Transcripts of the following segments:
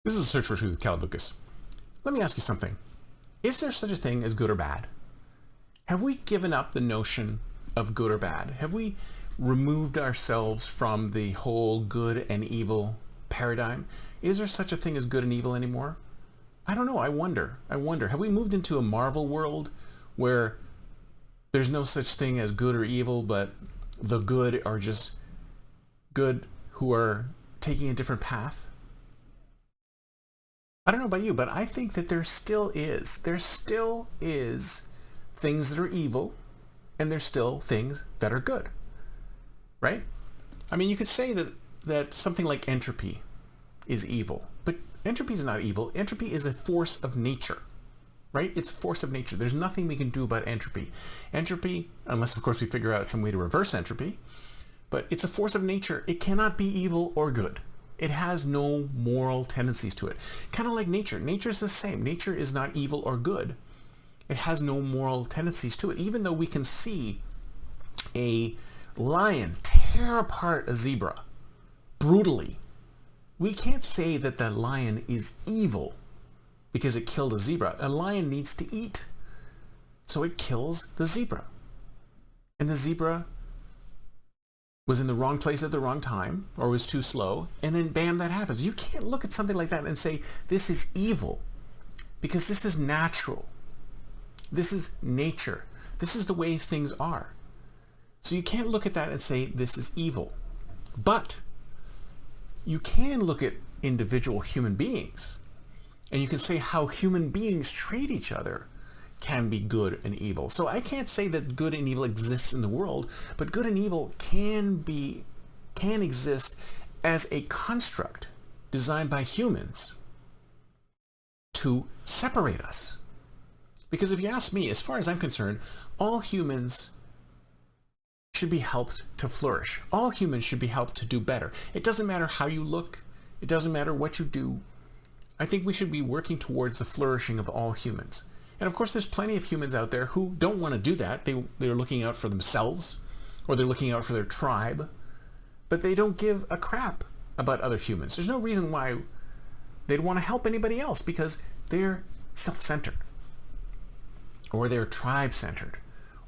This is a Search for Truth with Cal Lucas. Let me ask you something. Is there such a thing as good or bad? Have we given up the notion of good or bad? Have we removed ourselves from the whole good and evil paradigm? Is there such a thing as good and evil anymore? I don't know. I wonder. Have we moved into a Marvel world where there's no such thing as good or evil, but the good are just good who are taking a different path? I don't know about you, but I think that there still is things that are evil, and there's still things that are good, right? I mean, you could say that something like entropy is evil, but entropy is not evil. Entropy is a force of nature, right? It's a force of nature. There's nothing we can do about entropy. Entropy, unless of course we figure out some way to reverse entropy, but it's a force of nature. It cannot be evil or good. It has no moral tendencies to it. Kind of like nature. Nature is the same. Nature is not evil or good. It has no moral tendencies to it. Even though we can see a lion tear apart a zebra brutally, we can't say that the lion is evil because it killed a zebra. A lion needs to eat, so it kills the zebra. And the zebra was in the wrong place at the wrong time, or was too slow, and then bam, that happens. You can't look at something like that and say, this is evil, because this is natural. This is nature. This is the way things are. So you can't look at that and say, this is evil. But you can look at individual human beings, and you can say how human beings treat each other can be good and evil. So I can't say that good and evil exists in the world, but good and evil can exist as a construct designed by humans to separate us. Because if you ask me, as far as I'm concerned, all humans should be helped to flourish. All humans should be helped to do better. It doesn't matter how you look. It doesn't matter what you do. I think we should be working towards the flourishing of all humans. And of course, there's plenty of humans out there who don't want to do that. They're looking out for themselves, or they're looking out for their tribe, but they don't give a crap about other humans. There's no reason why they'd want to help anybody else, because they're self-centered, or they're tribe-centered,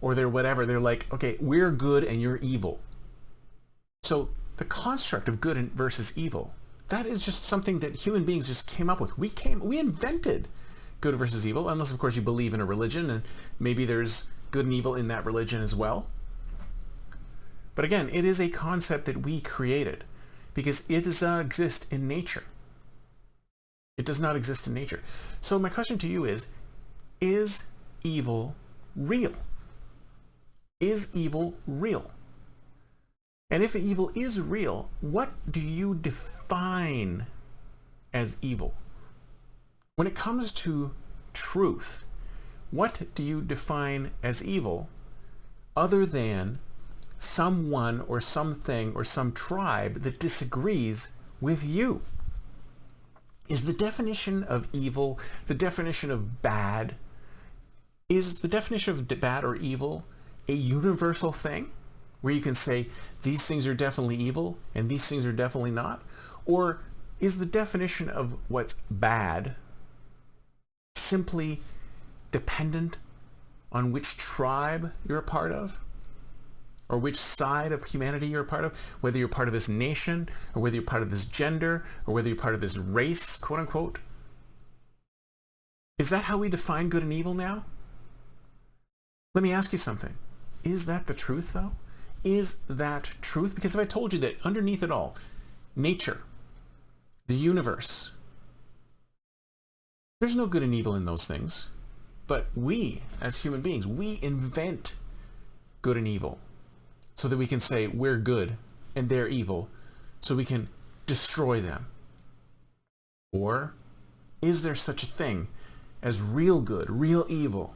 or they're whatever. They're like, okay, we're good and you're evil. So the construct of good versus evil, that is just something that human beings just came up with. We invented good versus evil, unless of course you believe in a religion, and maybe there's good and evil in that religion as well. But again, it is a concept that we created because it does not exist in nature. It does not exist in nature. So my question to you is evil real? Is evil real? And if evil is real, what do you define as evil? When it comes to truth, what do you define as evil other than someone or something or some tribe that disagrees with you? Is the definition of evil, the definition of bad, is the definition of bad or evil a universal thing where you can say these things are definitely evil and these things are definitely not? Or is the definition of what's bad simply dependent on which tribe you're a part of, or which side of humanity you're a part of, whether you're part of this nation, or whether you're part of this gender, or whether you're part of this race, quote unquote? Is that how we define good and evil now? Let me ask you something. Is that the truth, though? Is that truth? Because if I told you that underneath it all, nature, the universe, there's no good and evil in those things. But we, as human beings, we invent good and evil so that we can say we're good and they're evil, so we can destroy them. Or is there such a thing as real good, real evil?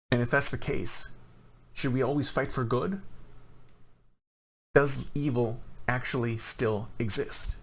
And if that's the case, should we always fight for good? Does evil actually still exist?